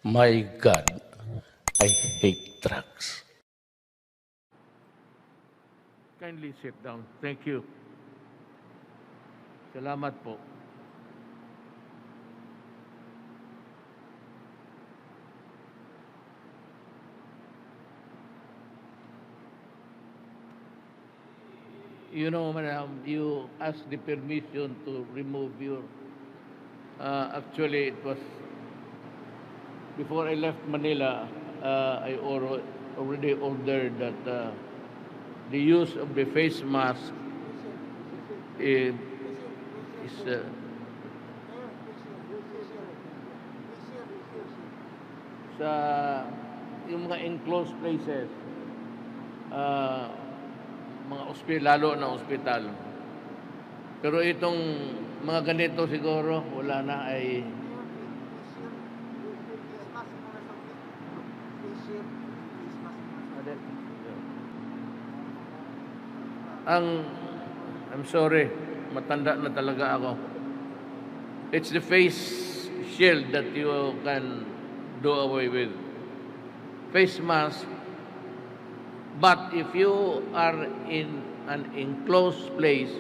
My God, I hate trucks. Kindly sit down. Thank you. Salamat po. You know, madam, you asked the permission to remove your... actually, it was before I left Manila. I already ordered that the use of the face mask is, is sa yung mga enclosed places, mga lalo na ospital. Pero itong mga ganito siguro, wala na ay... I'm sorry, matanda na talaga ako. It's the face shield that you can do away with. Face mask. But if you are in an enclosed place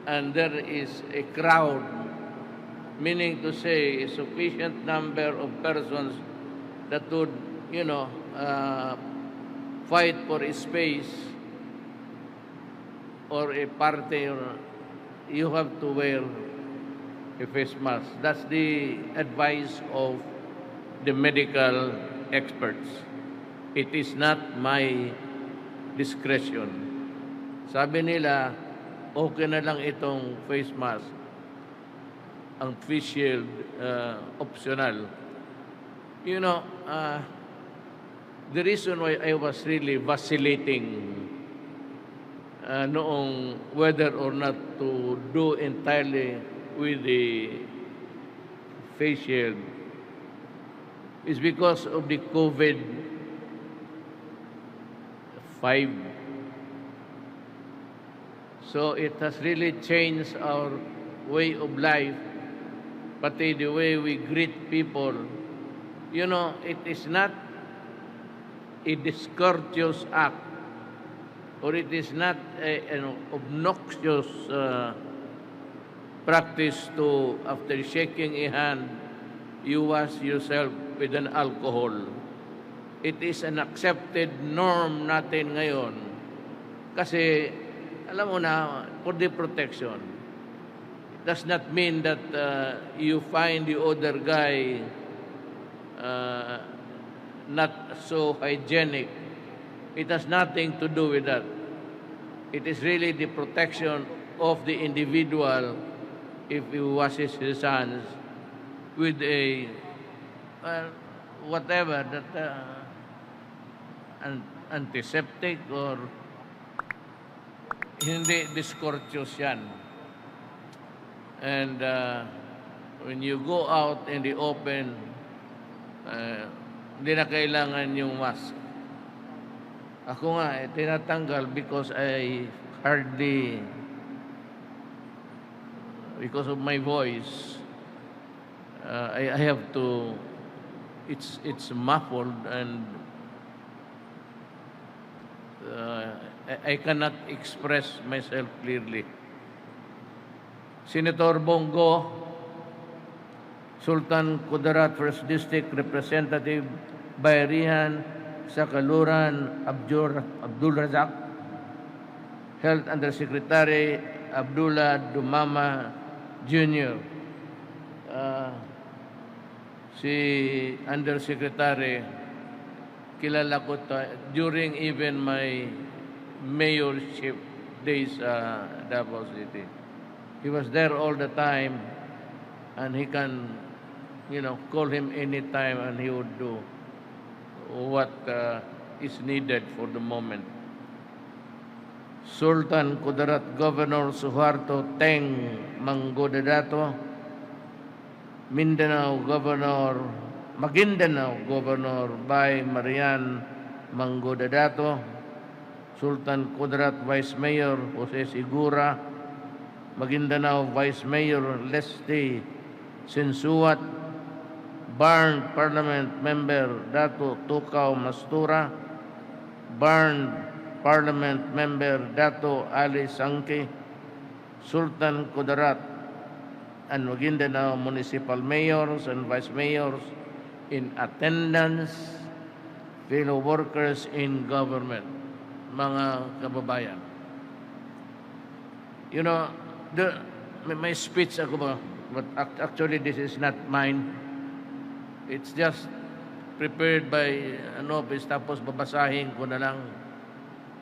and there is a crowd, meaning to say a sufficient number of persons that would, fight for a space or a party, you have to wear a face mask. That's the advice of the medical experts. It is not my discretion. Sabi nila, okay na lang itong face mask. Ang face shield, optional. You know, the reason why I was really vacillating noong whether or not to do entirely with the face shield is because of the COVID-5. So it has really changed our way of life, pati the way we greet people. You know, it is not a discourteous act, or it is not an obnoxious practice to, after shaking a hand, you wash yourself with an alcohol. It is an accepted norm natin ngayon. Kasi, alam mo na, for the protection. It does not mean that you find the other guy not so hygienic. It has nothing to do with that. It is really the protection of the individual if he washes his hands with a whatever that antiseptic or hindi discourteous yan. And when you go out in the open, hindi na kailangan yung mask. Ako nga, tinatanggal because I hardly, because of my voice, I have to, it's muffled and I cannot express myself clearly. Senator Bongo, Sultan Kudarat, 1st District Representative Bayrihan, Sakaluran, Abdul Razak, Health Undersecretary Abdullah Dumama Jr., si Undersecretary, kilala ko during even my mayorship days Davao City. He was there all the time, and he can, call him anytime, and he would do what is needed for the moment. Sultan Kudarat Governor Suharto Teng Manggodadato, Maguindanao Governor by Marian Manggodadato, Sultan Kudarat Vice Mayor Jose Sigura, Maguindanao Vice Mayor Leste Sensuat, burned Parliament Member Dato Tukaw Mastura, burned Parliament Member Dato Ali Sangke, Sultan Kudarat, and Maguindanao Municipal Mayors and Vice Mayors in attendance, fellow workers in government, mga kababayan. You know, may speech ako ba, but actually this is not mine. It's just prepared by tapos babasahin ko na lang.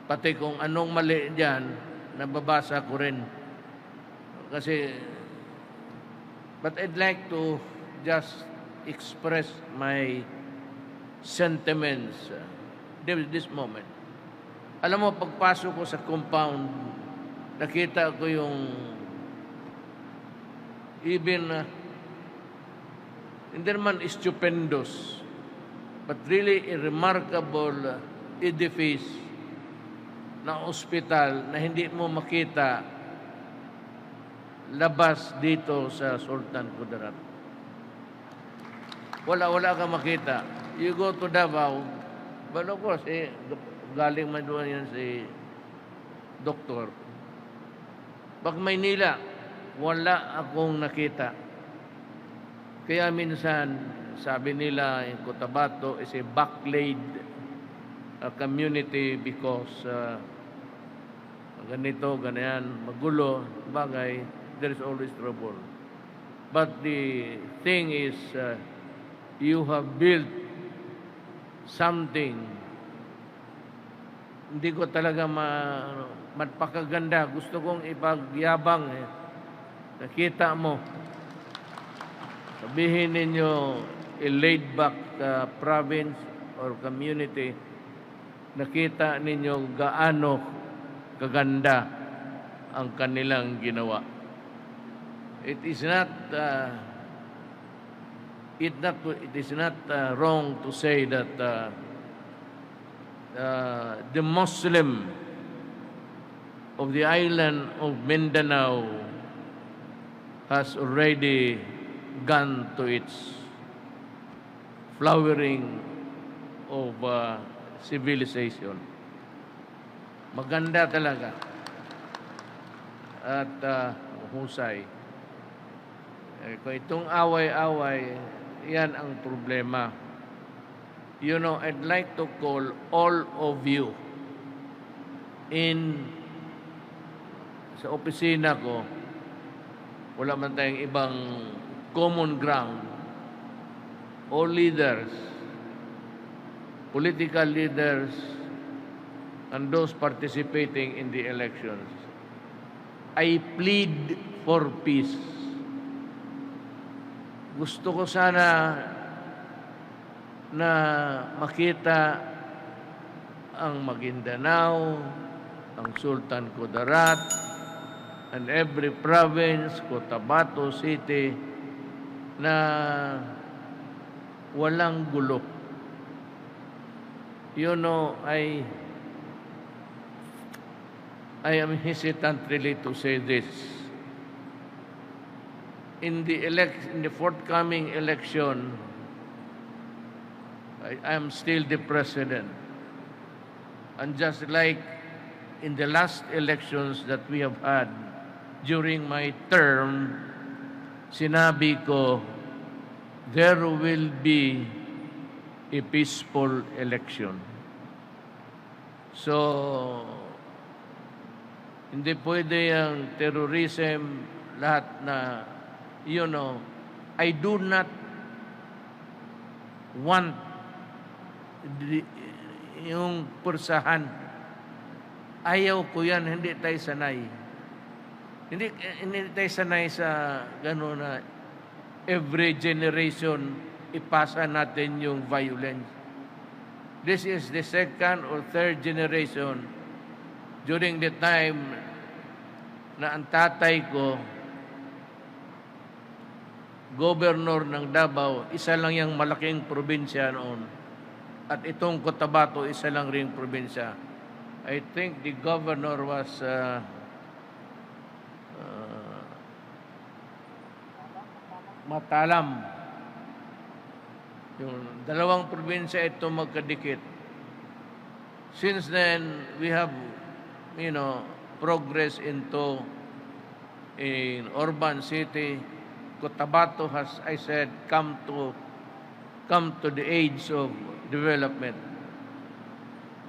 Pati kung anong mali diyan, nababasa ko rin. Kasi, but I'd like to just express my sentiments this moment. Alam mo, pagpasok ko sa compound, nakita ko yung even hindi naman stupendous, but really a remarkable edifice na ospital na hindi mo makita labas dito sa Sultan Kudarat. Wala ka makita. You go to Davao, but of course, galing man doon yan si doktor. Pag Maynila, wala akong nakita. Kaya minsan, sabi nila, yung Cotabato is a backlayed community because ganito, ganyan, magulo, bagay, there is always trouble. But the thing is, you have built something. Hindi ko talaga magpakaganda. Gusto kong ipagyabang. Nakita mo. Sabihin ninyo, a laid-back province or community, nakita ninyo gaano kaganda ang kanilang ginawa. It is not wrong to say that the Muslim of the island of Mindanao has already gone to its flowering of civilization. Maganda talaga at husay. Kung itong away-away, yan ang problema. You know, I'd like to call all of you sa opisina ko, wala man tayong ibang common ground. All leaders, political leaders, and those participating in the elections, I plead for peace. Gusto ko sana na makita ang Maguindanao, ang Sultan Kudarat, and every province, Cotabato City, na walang gulo. You know, I am hesitant really to say this. In the forthcoming election, I am still the president. And just like in the last elections that we have had during my term, sinabi ko, there will be a peaceful election. So, hindi pwede ang terrorism, lahat na, you know, I do not want yung pursahan. Ayaw ko yan, hindi tayo sanay. Hindi tayo sanay sa gano'n na every generation ipasa natin yung violence. This is the second or third generation during the time na ang tatay ko, governor ng Davao, isa lang yung malaking probinsya noon. At itong Cotabato, isa lang ring probinsya. I think the governor was Matalam. Yung dalawang probinsya ito magkadikit. Since then, we have, progress into in urban city. Cotabato has, I said, come to the age of development.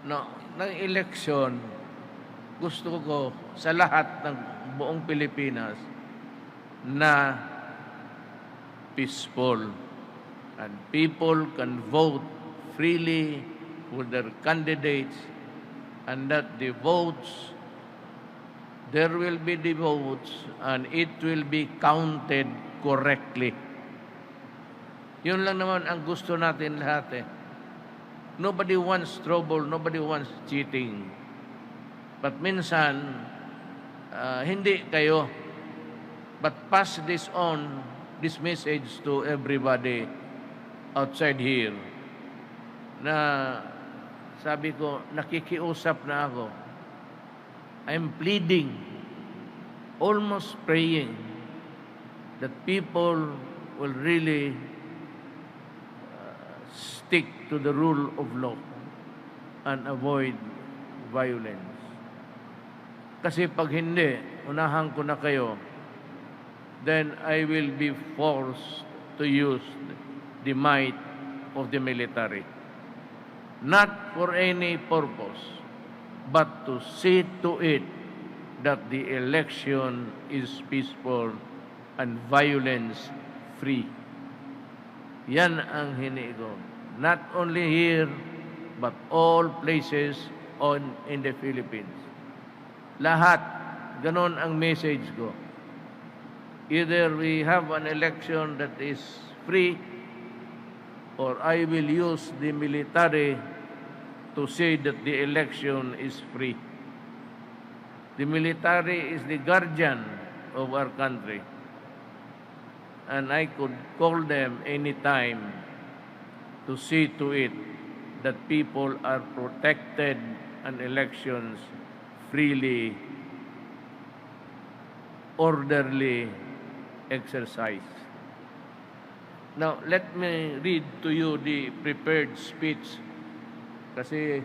No, ng eleksyon, gusto ko sa lahat ng buong Pilipinas na peaceful and people can vote freely for their candidates and that the votes, there will be the votes and it will be counted correctly. Yun lang naman ang gusto natin lahat eh. Nobody wants trouble, nobody wants cheating. But minsan, hindi kayo. But pass this message to everybody outside here. Na sabi ko, nakikiusap na ako. I'm pleading, almost praying, that people will really stick to the rule of law and avoid violence. Kasi pag hindi, unahan ko na kayo, then I will be forced to use the might of the military. Not for any purpose, but to see to it that the election is peaceful and violence-free. Yan ang hinigo. Not only here, but all places in the Philippines. Lahat, ganon ang message ko. Either we have an election that is free, or I will use the military to say that the election is free. The military is the guardian of our country. And I could call them anytime to see to it that people are protected and elections freely, orderly exercised. Now, let me read to you the prepared speech kasi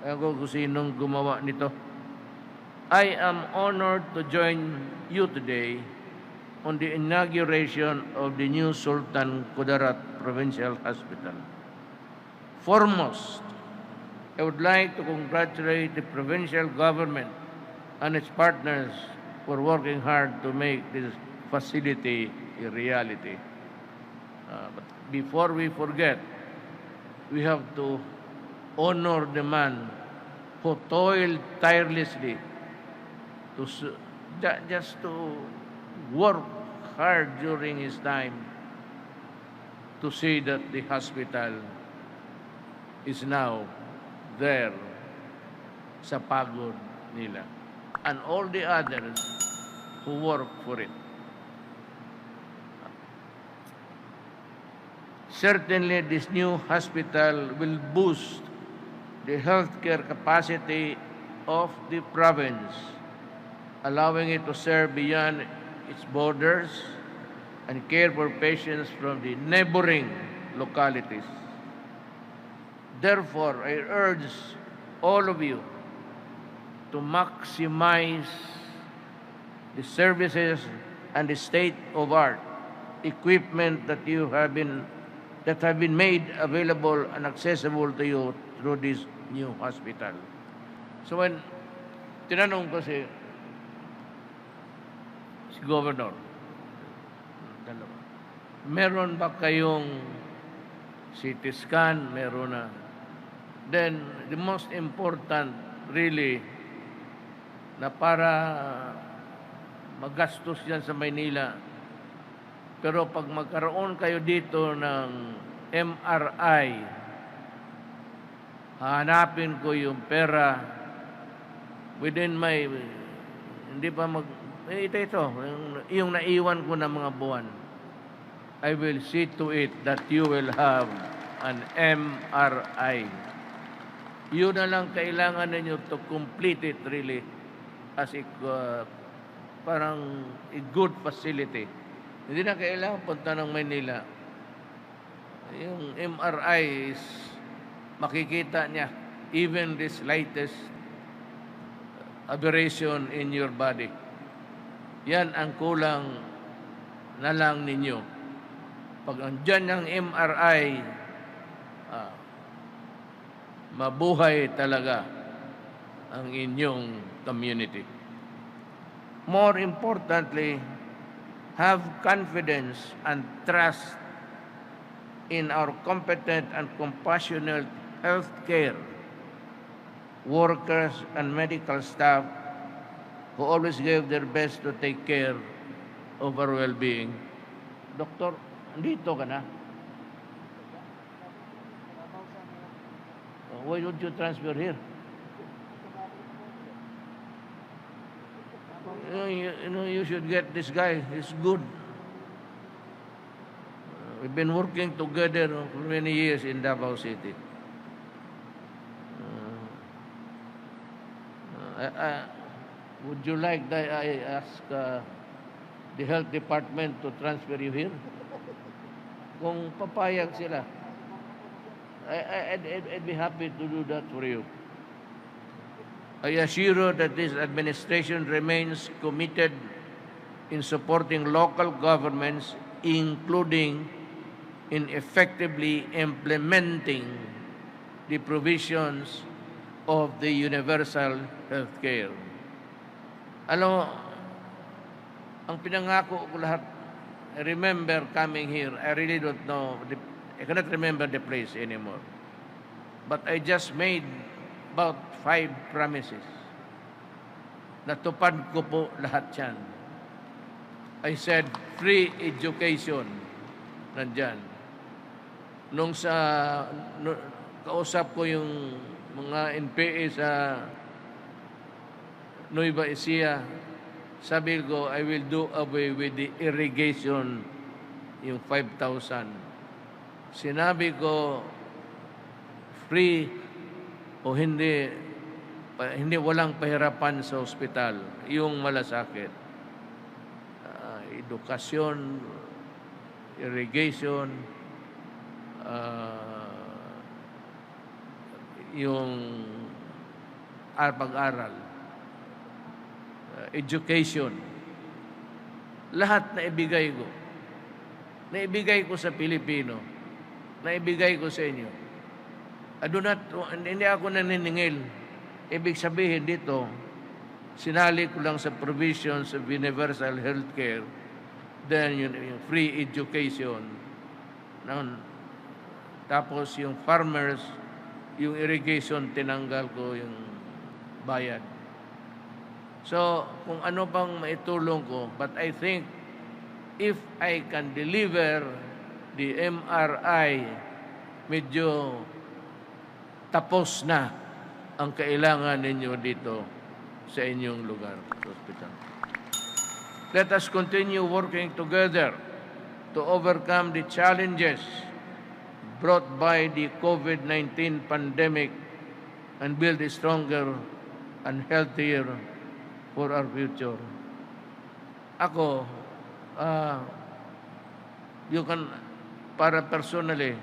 ako kung sinong gumawa nito. I am honored to join you today on the inauguration of the new Sultan Kudarat Provincial Hospital. Foremost, I would like to congratulate the provincial government and its partners for working hard to make this facility a reality. But before we forget, we have to honor the man who toiled tirelessly just to work hard during his time to see that the hospital is now there sa pagod nila, and all the others who work for it. Certainly, this new hospital will boost the healthcare capacity of the province, allowing it to serve beyond its borders and care for patients from the neighboring localities. Therefore, I urge all of you to maximize the services and the state-of-art equipment that have been made available and accessible to you through this new hospital. So when tinanong ko si Governor, meron ba kayong CT scan? Meron na. Then, the most important, really, na para magastos yan sa Maynila, pero pag magkaroon kayo dito ng MRI, hahanapin ko yung pera within my, hindi pa ito, yung naiwan ko na mga buwan. I will see to it that you will have an MRI. Yun na lang kailangan ninyo to complete it really as parang a good facility. Hindi na kailangan punta ng Manila. yung MRI is makikita niya even the slightest aberration in your body. Yan ang kulang na lang ninyo. Pag andyan ang MRI, mabuhay talaga ang inyong community. More importantly, have confidence and trust in our competent and compassionate healthcare workers and medical staff who always gave their best to take care of our well-being. Doktor, andito ka na? Why don't you transfer here? You should get this guy. He's good. We've been working together for many years in Davao City. Would you like that I ask the health department to transfer you here? Kung papayag sila, I'd be happy to do that for you. I assure you that this administration remains committed in supporting local governments, including in effectively implementing the provisions of the universal health care. Ano, ang pinangako ko lahat, I remember coming here, I really don't know, I cannot remember the place anymore. But I just made about 5 promises. Natupad ko po lahat yan. I said, free education, nandyan. Nung kausap ko yung mga NPA sa Nueva Ecija, sabi ko, I will do away with the irrigation, yung 5,000. Sinabi ko, free o hindi walang pahirapan sa ospital, yung malasakit. Edukasyon, irrigation, yung pag-aral, education, lahat na ibigay ko. Naibigay ko sa Pilipino, naibigay ko sa inyo. Hindi ako naniningil. Ibig sabihin dito, sinali ko lang sa provisions of universal health care, then yung free education. Tapos yung farmers, yung irrigation, tinanggal ko yung bayad. So, kung ano pang maitulong ko, but I think if I can deliver the MRI, medyo tapos na ang kailangan ninyo dito sa inyong lugar, sa hospital. Let us continue working together to overcome the challenges brought by the COVID-19 pandemic and build a stronger and healthier for our future. Ako, you can, para personally,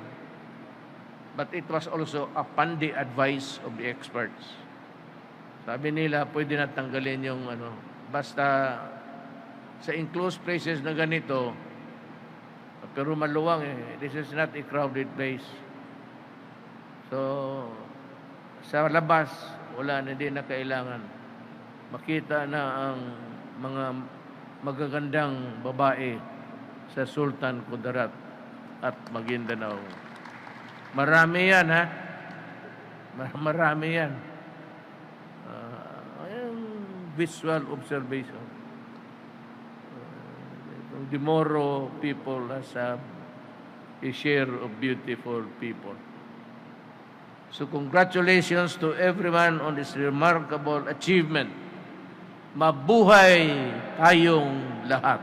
but it was also upon the advice of the experts. Sabi nila, pwede na tanggalin yung basta sa enclosed places na ganito, pero maluwang this is not a crowded place. So, sa labas, wala na din na kailangan. Makita na ang mga magagandang babae sa Sultan Kudarat at Maguindanao. Marami yan, ha? Marami yan. Visual observation. The Moro people has a share of beautiful people. So congratulations to everyone on this remarkable achievement. Mabuhay tayong lahat.